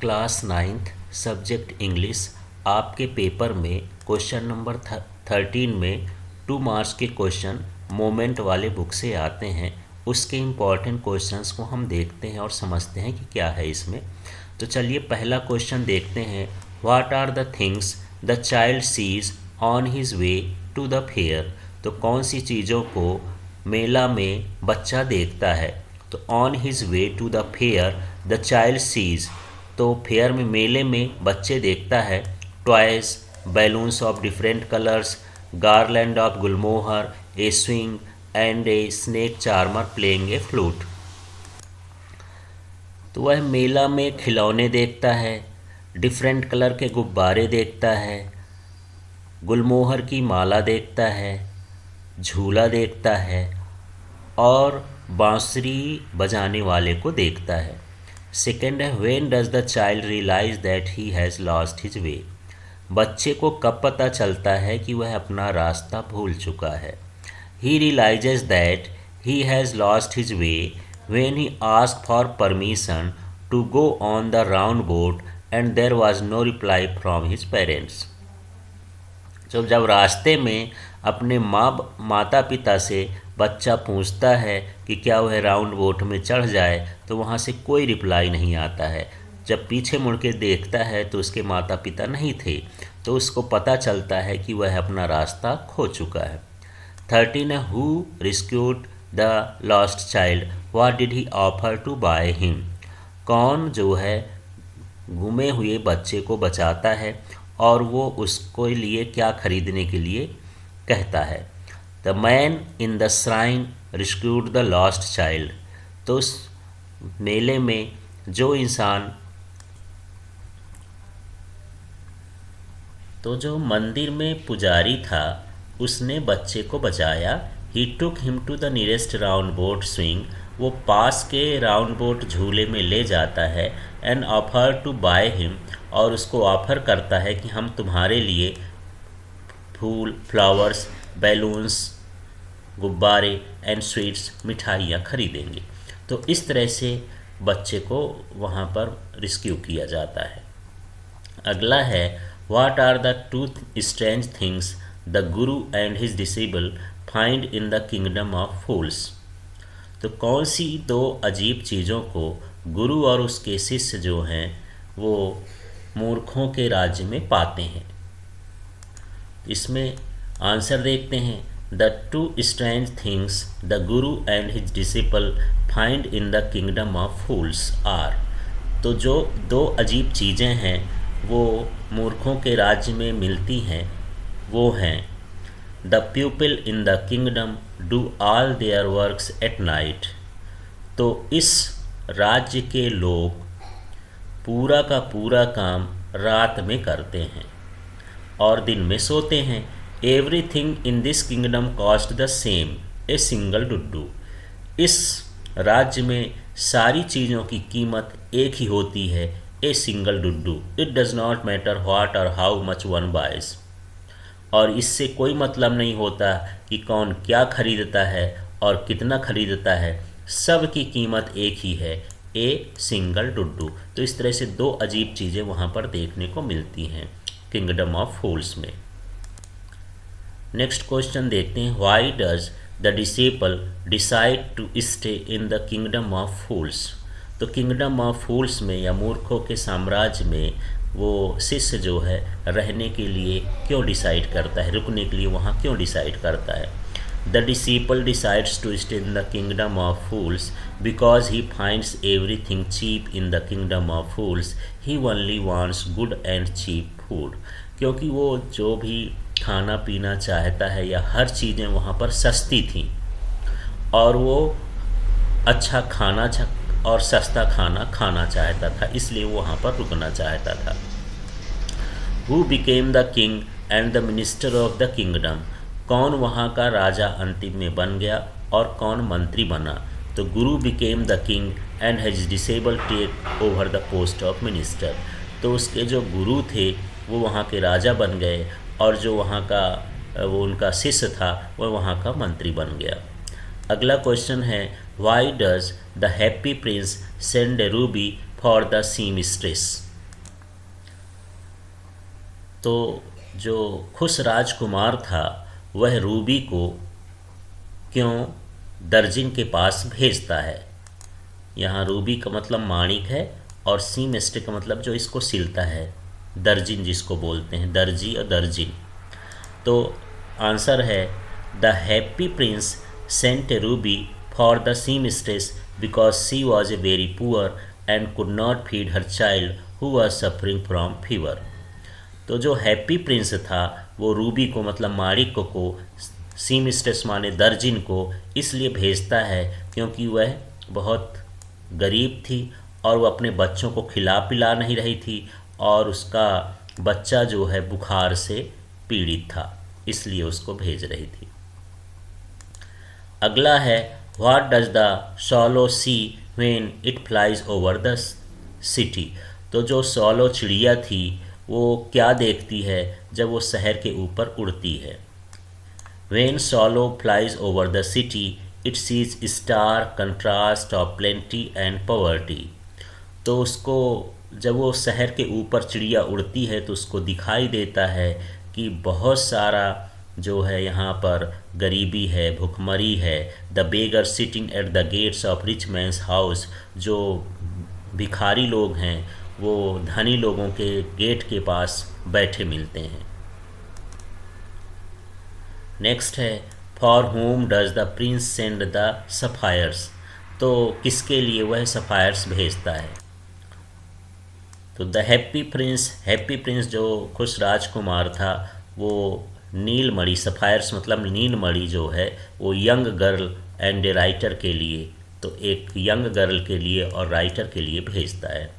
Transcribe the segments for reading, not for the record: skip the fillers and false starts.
Class 9th subject English आपके paper में question number 13 में 2 मार्क्स के क्वेश्चन मोमेंट वाले बुक से आते हैं। उसके इम्पॉर्टेंट क्वेश्चंस को हम देखते हैं और समझते हैं कि क्या है इसमें। तो चलिए पहला क्वेश्चन देखते हैं। What are the things the child sees on his way to the fair. तो कौन सी चीज़ों को मेला में बच्चा देखता है। तो on his way to the fair the child sees, तो फेयर में मेले में बच्चे देखता है toys, balloons of different colours, garland of gulmohar, a swing and a snake charmer playing a flute. तो वह मेला में खिलौने देखता है, डिफरेंट कलर के गुब्बारे देखता है, गुलमोहर की माला देखता है, झूला देखता है और बांसुरी बजाने वाले को देखता है। सेकेंड है when does the child realise that he has lost his way. बच्चे को कब पता चलता है कि वह अपना रास्ता भूल चुका है। He realises that he has lost his way when he asked for permission to go on the round boat and there was no reply from his parents. जब रास्ते में अपने माता पिता से बच्चा पूछता है कि क्या वह राउंड बोट में चढ़ जाए, तो वहाँ से कोई रिप्लाई नहीं आता है। जब पीछे मुड़ के देखता है तो उसके माता पिता नहीं थे, तो उसको पता चलता है कि वह अपना रास्ता खो चुका है। 13 है who rescued the lost child, what did he offer to buy him. कौन जो है गुमे हुए बच्चे को बचाता है और वो उसको लिए क्या खरीदने के लिए कहता है। The man in the shrine rescued the lost child. तो उस मेले में जो इंसान जो मंदिर में पुजारी था उसने बच्चे को बचाया। He took him to the nearest round boat swing, वो पास के राउंड बोट झूले में ले जाता है। And offer to buy him, और उसको ऑफर करता है कि हम तुम्हारे लिए फूल, फ्लावर्स, बैलून्स, गुब्बारे एंड स्वीट्स, मिठाइयाँ खरीदेंगे। तो इस तरह से बच्चे को वहाँ पर रिस्क्यू किया जाता है। अगला है what are the 2 strange things the guru and his disciple find in the kingdom of fools. तो कौन सी 2 अजीब चीज़ों को गुरु और उसके शिष्य जो हैं वो मूर्खों के राज्य में पाते हैं। इसमें आंसर देखते हैं। The 2 strange things the guru and his disciple find in the kingdom of fools are. तो जो 2 अजीब चीज़ें हैं वो मूर्खों के राज्य में मिलती हैं, वो हैं the people in the kingdom do all there works at night. तो इस राज्य के लोग पूरा का पूरा काम रात में करते हैं और दिन में सोते हैं। Everything in this kingdom cost the same a single Duddu. इस राज्य में सारी चीज़ों की कीमत एक ही होती है, a single Duddu. It does not matter what और हाउ मच वन बाइज। और इससे कोई मतलब नहीं होता कि कौन क्या खरीदता है और कितना खरीदता है, सब की कीमत एक ही है, ए सिंगल डुड्डू। तो इस तरह से 2 अजीब चीज़ें वहाँ पर देखने को मिलती हैं किंगडम ऑफ फूल्स में। नेक्स्ट क्वेश्चन देखते हैं। Why does the disciple decide to stay in the kingdom of fools. तो किंगडम ऑफ फूल्स में या मूर्खों के साम्राज्य में वो शिष्य जो है रहने के लिए क्यों डिसाइड करता है, रुकने के लिए वहाँ क्यों डिसाइड करता है। The disciple decides to stay in the kingdom of fools because he finds everything cheap in the kingdom of fools. He only wants good and cheap food. क्योंकि वो जो भी खाना पीना चाहता है या हर चीज़ें वहाँ पर सस्ती थी और वो अच्छा खाना और सस्ता खाना खाना चाहता था, इसलिए वो वहाँ पर रुकना चाहता था। Who became the king and the minister of the kingdom. कौन वहाँ का राजा अंतिम में बन गया और कौन मंत्री बना। तो guru became the king and has disable take over the post of minister. तो उसके जो गुरु थे वो वहाँ के राजा बन गए और जो वहाँ का वो उनका शिष्य था वह वहाँ का मंत्री बन गया। अगला क्वेश्चन है why does the happy Prince send A ruby for the seamstress. तो जो खुश राजकुमार था वह रूबी को क्यों दर्जिन के पास भेजता है। यहाँ रूबी का मतलब माणिक है और सीमेस्टर का मतलब जो इसको सिलता है, दर्जिन जिसको बोलते हैं, दर्जी और दर्जिन। तो आंसर है the happy prince sent a ruby for the seamstress because she was a very poor and could not feed her child who was suffering from fever. तो जो हैप्पी प्रिंस था वो रूबी को मतलब माणिक को सीमस्ट्रेस माने दर्जिन को इसलिए भेजता है क्योंकि वह बहुत गरीब थी और वो अपने बच्चों को खिला पिला नहीं रही थी और उसका बच्चा जो है बुखार से पीड़ित था, इसलिए उसको भेज रही थी। अगला है what does the सॉलो see when it flies over the city. तो जो सॉलो चिड़िया थी वो क्या देखती है जब वो शहर के ऊपर उड़ती है। When swallow flies over the city it sees stark contrast of plenty and poverty. तो उसको जब वो शहर के ऊपर चिड़िया उड़ती है तो उसको दिखाई देता है कि बहुत सारा जो है यहाँ पर गरीबी है, भुखमरी है। The beggar sitting at the gates of rich mains house, जो भिखारी लोग हैं वो धनी लोगों के गेट के पास बैठे मिलते हैं। नेक्स्ट है for home does the Prince send the sapphires. तो किसके लिए वह सफायर्स भेजता है। तो द हैप्पी प्रिंस जो खुश राजकुमार था वो नीलमणि, सफायर्स मतलब नीलमणि जो है वो young girl and a writer के लिए, तो एक यंग गर्ल के लिए और राइटर के लिए भेजता है।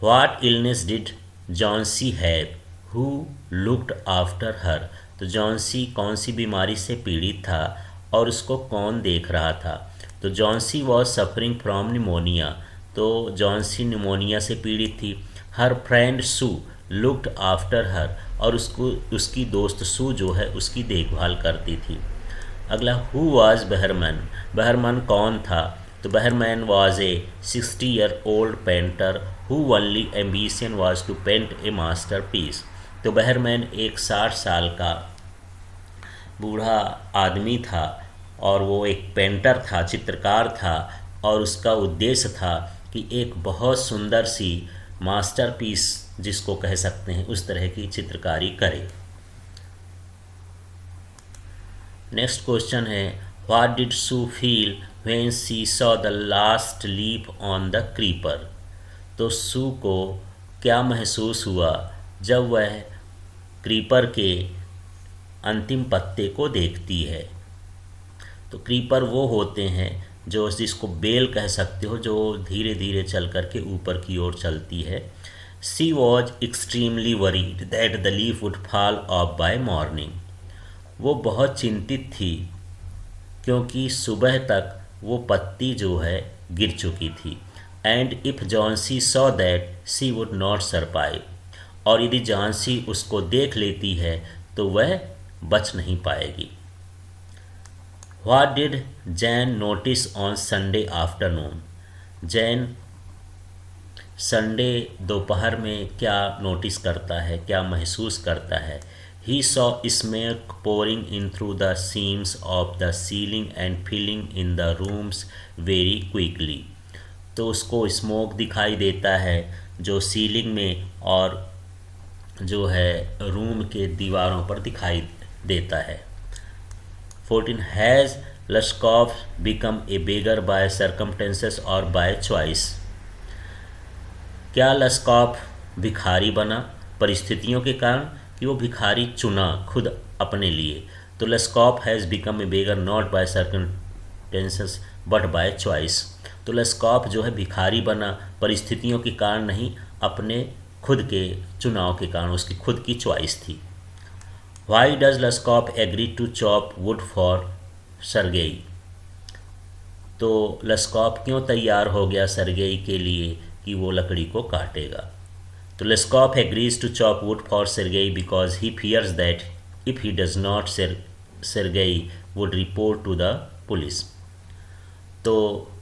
What illness did Johnsy have who looked after her. तो जॉन्सी कौन सी बीमारी से पीड़ित था और उसको कौन देख रहा था। तो Johnsy was suffering from pneumonia. तो जॉन्सी निमोनिया से पीड़ित थी। हर फ्रेंड सू लुक्ड आफ्टर हर, और उसकी दोस्त सू जो है उसकी देखभाल करती थी। अगला हु वाज बहरमैन। बहरमैन कौन था। तो Behrman was a 60-year-old painter who only ambition was to paint a masterpiece. तो बहरमैन एक 60 साल का बूढ़ा आदमी था और वो एक पेंटर था, चित्रकार था, और उसका उद्देश्य था कि एक बहुत सुंदर सी मास्टरपीस जिसको कह सकते हैं उस तरह की चित्रकारी करे। Next question is what did Sue feel when she saw the last leaf on the creeper. तो सू को क्या महसूस हुआ जब वह क्रीपर के अंतिम पत्ते को देखती है। तो क्रीपर वो होते हैं जो जिसको बेल कह सकते हो, जो धीरे धीरे चल कर के ऊपर की ओर चलती है। She was extremely worried that the leaf would fall off by morning. वो बहुत चिंतित थी क्योंकि सुबह तक वो पत्ती जो है गिर चुकी थी। And if Johnsy saw that she would not survive. और यदि जॉन्सी उसको देख लेती है तो वह बच नहीं पाएगी। What did Jain notice on Sunday afternoon. Jain Sunday दोपहर में क्या नोटिस करता है, क्या महसूस करता है। He saw smoke pouring in through the seams of the ceiling and filling in the rooms very quickly. तो उसको स्मोक दिखाई देता है जो सीलिंग में और जो है रूम के दीवारों पर दिखाई देता है। 14 has Lushkoff become a beggar by circumstances और बाय चॉइस। क्या लस्कॉफ भिखारी बना परिस्थितियों के कारण कि वो भिखारी चुना खुद अपने लिए। तो Lushkoff has become a beggar not by circumstances but by choice. तो लस्कॉफ जो है भिखारी बना परिस्थितियों के कारण नहीं, अपने खुद के चुनाव के कारण, उसकी खुद की चॉइस थी। Why does Lushkoff agree to chop wood for Sergei. तो लस्कॉफ क्यों तैयार हो गया सरगेई के लिए कि वो लकड़ी को काटेगा। तो Lushkoff agrees to chop wood for Sergei because he fears that if he does not Sergei would report to the police. तो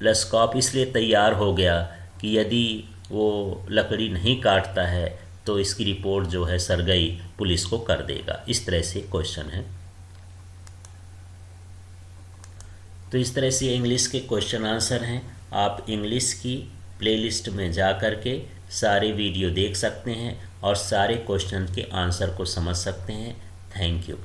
लस्कॉफ इसलिए तैयार हो गया कि यदि वो लकड़ी नहीं काटता है तो इसकी रिपोर्ट जो है सरगई पुलिस को कर देगा। इस तरह से क्वेश्चन है। तो इस तरह से इंग्लिश के क्वेश्चन आंसर हैं। आप इंग्लिश की प्लेलिस्ट में जा कर के सारे वीडियो देख सकते हैं और सारे क्वेश्चन के आंसर को समझ सकते हैं। Thank you.